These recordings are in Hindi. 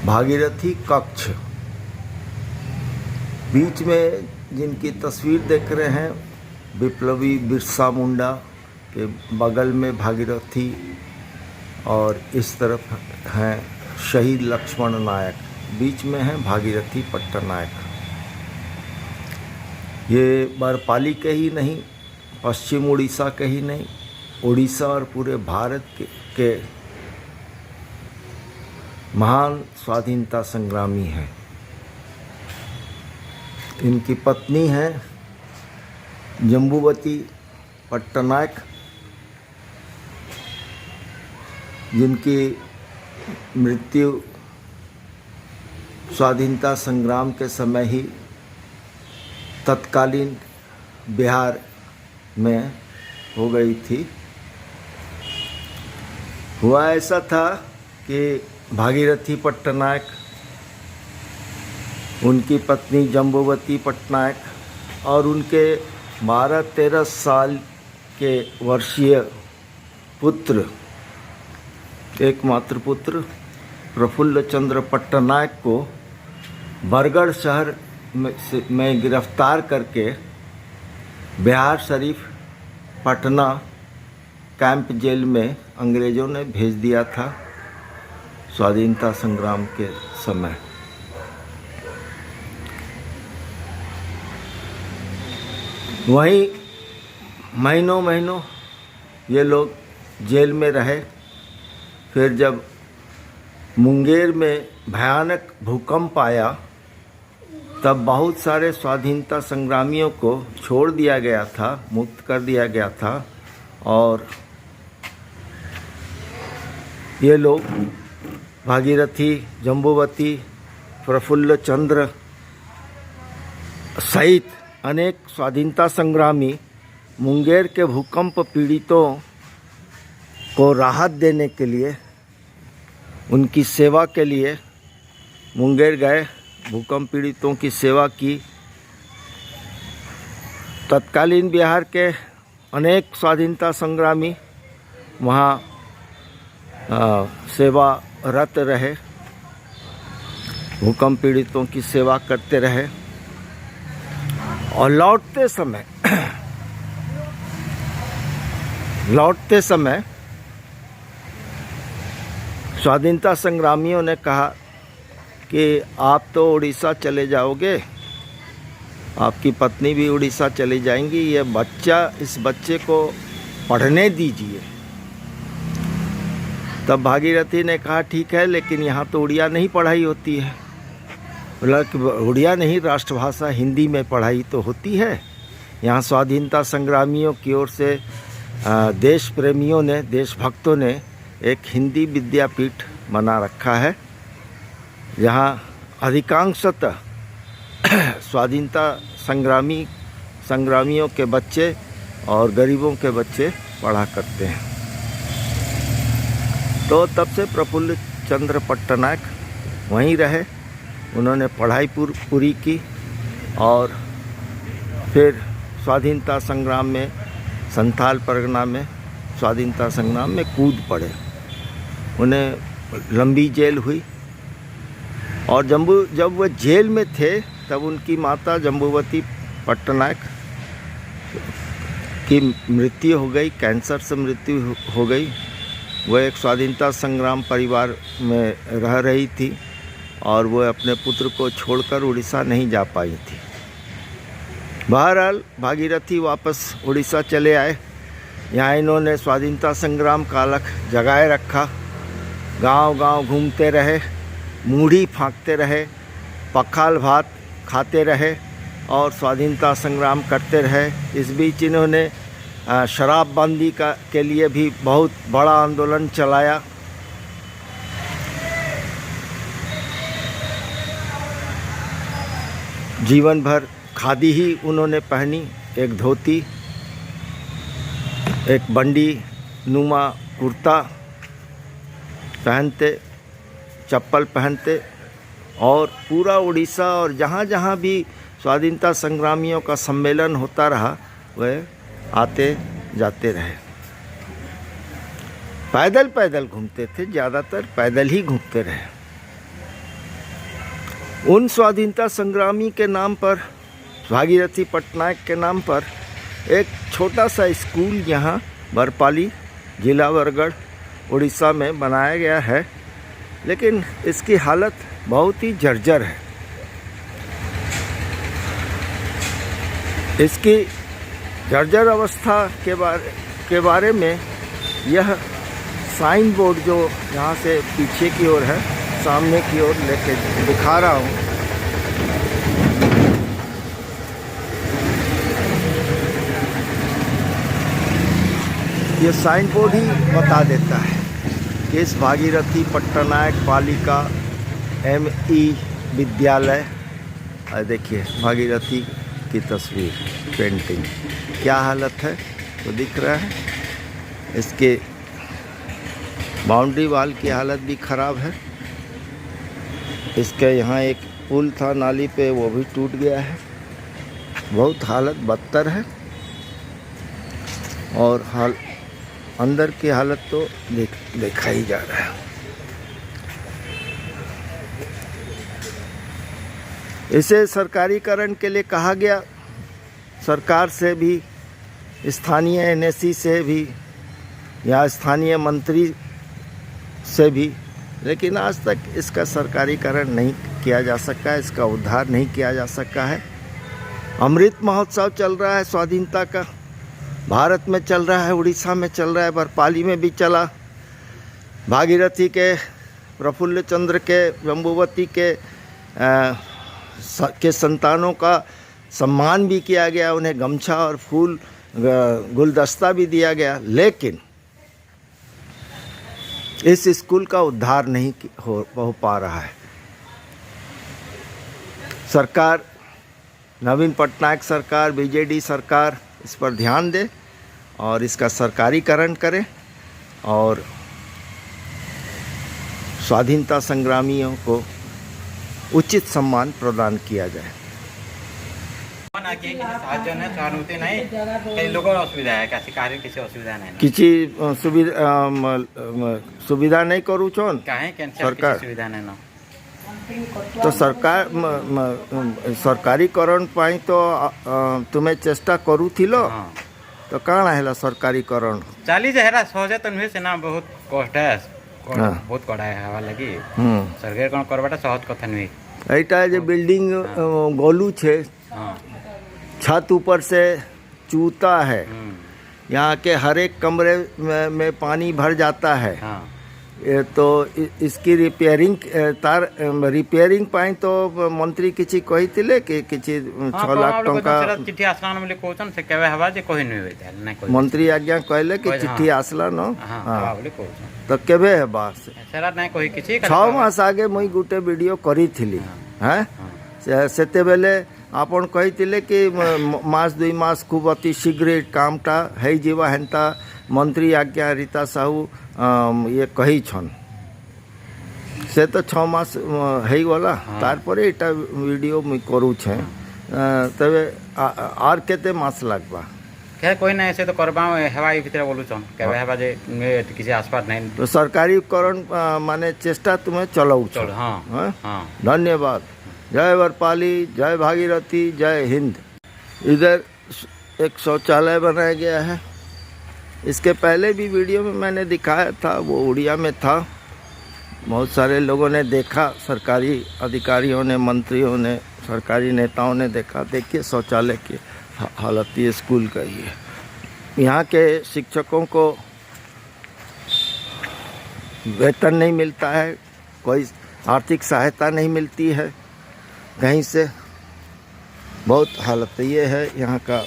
भागीरथी कक्ष। बीच में जिनकी तस्वीर देख रहे हैं विप्लवी बिरसा मुंडा के बगल में भागीरथी और इस तरफ हैं शहीद लक्ष्मण नायक, बीच में है भागीरथी पट्टनायक। ये बरपाली के ही नहीं, पश्चिम उड़ीसा के ही नहीं, उड़ीसा और पूरे भारत के महान स्वाधीनता संग्रामी हैं। इनकी पत्नी है जम्बूवती पट्टनायक, जिनकी मृत्यु स्वाधीनता संग्राम के समय ही तत्कालीन बिहार में हो गई थी। हुआ ऐसा था कि भागीरथी पट्टनायक, उनकी पत्नी जम्बूवती पट्टनायक और उनके 12-13 साल के वर्षीय पुत्र, एकमात्र पुत्र प्रफुल्ल चंद्र पट्टनायक को बरगढ़ शहर में गिरफ्तार करके बिहार शरीफ पटना कैंप जेल में अंग्रेज़ों ने भेज दिया था स्वाधीनता संग्राम के समय। वहीं महीनों ये लोग जेल में रहे। फिर जब मुंगेर में भयानक भूकंप आया तब बहुत सारे स्वाधीनता संग्रामियों को छोड़ दिया गया था, मुक्त कर दिया गया था और ये लोग भागीरथी, जम्बूवती, प्रफुल्ल चंद्र सहित अनेक स्वाधीनता संग्रामी मुंगेर के भूकंप पीड़ितों को राहत देने के लिए, उनकी सेवा के लिए मुंगेर गए, भूकंप पीड़ितों की सेवा की। तत्कालीन बिहार के अनेक स्वाधीनता संग्रामी वहाँ सेवारत रहे, भूकंप पीड़ितों की सेवा करते रहे और लौटते समय स्वाधीनता संग्रामियों ने कहा कि आप तो उड़ीसा चले जाओगे, आपकी पत्नी भी उड़ीसा चली जाएंगी, इस बच्चे को पढ़ने दीजिए। तब भागीरथी ने कहा ठीक है, लेकिन यहाँ तो उड़िया नहीं पढ़ाई होती है। बोला कि उड़िया नहीं, राष्ट्रभाषा हिंदी में पढ़ाई तो होती है। यहाँ स्वाधीनता संग्रामियों की ओर से देश प्रेमियों ने, देशभक्तों ने एक हिंदी विद्यापीठ बना रखा है, जहाँ अधिकांशतः स्वाधीनता संग्रामियों के बच्चे और गरीबों के बच्चे पढ़ा करते हैं। तो तब से प्रफुल्ल चंद्र पट्टनायक वहीं रहे, उन्होंने पढ़ाई पूरी की और फिर स्वाधीनता संग्राम में, संथाल परगना में स्वाधीनता संग्राम में कूद पड़े। उन्हें लंबी जेल हुई और जब वह जेल में थे तब उनकी माता जम्बूवती पट्टनायक की मृत्यु हो गई, कैंसर से मृत्यु हो गई। वह एक स्वाधीनता संग्राम परिवार में रह रही थी और वह अपने पुत्र को छोड़कर उड़ीसा नहीं जा पाई थी। बहरहाल भागीरथी वापस उड़ीसा चले आए। यहाँ इन्होंने स्वाधीनता संग्राम का अलख जगाए रखा, गांव-गांव घूमते रहे, मूढ़ी फाँकते रहे, पखाल भात खाते रहे और स्वाधीनता संग्राम करते रहे। इस बीच इन्होंने शराबबंदी के लिए भी बहुत बड़ा आंदोलन चलाया। जीवन भर खादी ही उन्होंने पहनी, एक धोती, एक बंडी नुमा कुर्ता पहनते, चप्पल पहनते और पूरा उड़ीसा और जहाँ जहाँ भी स्वाधीनता संग्रामियों का सम्मेलन होता रहा वह आते जाते रहे। पैदल घूमते थे, ज़्यादातर पैदल ही घूमते रहे। उन स्वाधीनता संग्रामी के नाम पर, भागीरथी पटनायक के नाम पर एक छोटा सा स्कूल यहाँ बरपाली, जिला बरगढ़, उड़ीसा में बनाया गया है, लेकिन इसकी हालत बहुत ही जर्जर है। इसकी जर्जर अवस्था के बारे में यह साइन बोर्ड जो यहाँ से पीछे की ओर है, सामने की ओर लेके दिखा रहा हूँ, ये साइन बोर्ड ही बता देता है कि इस भागीरथी पट्टनायक बालिका ME विद्यालय, देखिए भागीरथी की तस्वीर, पेंटिंग, क्या हालत है तो दिख रहा है। इसके बाउंड्री वाल की हालत भी ख़राब है। इसके यहाँ एक पुल था नाली पे, वो भी टूट गया है। बहुत हालत बदतर है और अंदर की हालत तो देखा ही जा रहा है। इसे सरकारीकरण के लिए कहा गया, सरकार से भी, स्थानीय NSC से भी या स्थानीय मंत्री से भी, लेकिन आज तक इसका सरकारीकरण नहीं किया जा सका है, इसका उद्धार नहीं किया जा सका है। अमृत महोत्सव चल रहा है स्वाधीनता का, भारत में चल रहा है, उड़ीसा में चल रहा है, बरपाली में भी चला। भागीरथी के, प्रफुल्ल चंद्र के, जम्बूवती के संतानों का सम्मान भी किया गया, उन्हें गमछा और फूल गुलदस्ता भी दिया गया, लेकिन इस स्कूल का उद्धार नहीं हो पा रहा है। सरकार, नवीन पटनायक सरकार, BJD सरकार इस पर ध्यान दे और इसका सरकारीकरण करे और स्वाधीनता संग्रामियों को उचित सम्मान प्रदान किया जाए। किसी सुविधा नहीं करू छोन सरकार, तो सरकार सरकारीकरण पाई तो तुम्हें चेष्टा करू थिलो, तो काण है सरकारीकरण चाली जहरा सहजे तो नुहे सेना बहुत कष्ट है, बहुत कड़ा है हवा लगी। सरकारीकरण करवाटा सहज कथा नुहे। एटा जे बिल्डिंग गोलू छे, छत ऊपर से चूता है, यहाँ के हर एक कमरे में पानी भर जाता है। तो इसकी रिपेयरिंग पाई तो मंत्री किसी कही थिले कि किसी 6 लाख टंका चिट्ठी आसला न कहउछन से केवे हवा जे कहि नै होइता नै कहि मंत्री आज्ञा कहले कि चिट्ठी आसला न। हां बोले कहउछन तो केवे है बात से सेरा नै कहि किछि 6 मास आगे मुई गुटे वीडियो करी थिली। हैं सेते बेले आपण कही थिले कि मास 2 मास खूब अति शीघ्र कामटा है जीवा हेंता मंत्री आज्ञा रीता साहू ये कही छन से तो 6 मास है गला तार परे एटा वीडियो मुई करू छे। तबे आर केते मास लागबा के कोई नै से तो करबा हेवा भीतर बोलू छन केबे हेवा जे किसी आसपास नै तो सरकारीकरण माने चेष्टा तुम्हें चलाऊ छ। हां हां धन्यवाद। जय बरपाली, जय भागीरथी, जय हिंद। इधर एक शौचालय बनाया गया है। इसके पहले भी वीडियो में मैंने दिखाया था, वो उड़िया में था, बहुत सारे लोगों ने देखा, सरकारी अधिकारियों ने, मंत्रियों ने, सरकारी नेताओं ने देखा। देखिए शौचालय की हालत ये स्कूल का ही है। यहाँ के शिक्षकों को वेतन नहीं मिलता है, कोई आर्थिक सहायता नहीं मिलती है कहीं से। बहुत हालत ये है यहाँ का।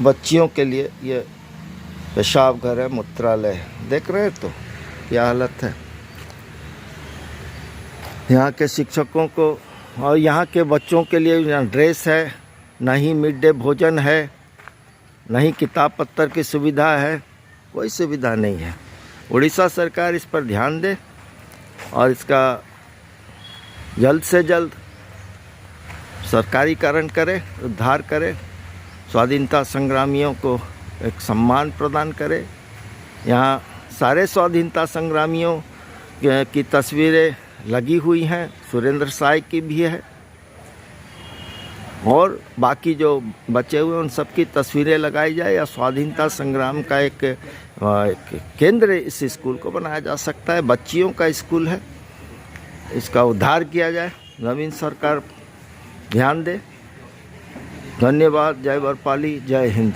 बच्चियों के लिए ये पेशाब घर है, मूत्रालय है, देख रहे हैं तो क्या हालत है यहाँ के शिक्षकों को। और यहाँ के बच्चों के लिए यहाँ ड्रेस है, ना ही मिड डे भोजन है, ना ही किताब पत्तर की सुविधा है, कोई सुविधा नहीं है। उड़ीसा सरकार इस पर ध्यान दे और इसका जल्द से जल्द सरकारीकरण करे, उद्धार करे, स्वाधीनता संग्रामियों को एक सम्मान प्रदान करे। यहाँ सारे स्वाधीनता संग्रामियों की तस्वीरें लगी हुई हैं, सुरेंद्र साय की भी है। और बाकी जो बचे हुए उन सबकी तस्वीरें लगाई जाए, या स्वाधीनता संग्राम का एक केंद्र इस स्कूल को बनाया जा सकता है। बच्चियों का स्कूल है, इसका उद्धार किया जाए, नवीन सरकार ध्यान दे। धन्यवाद। जय बरपाली, जय हिंद।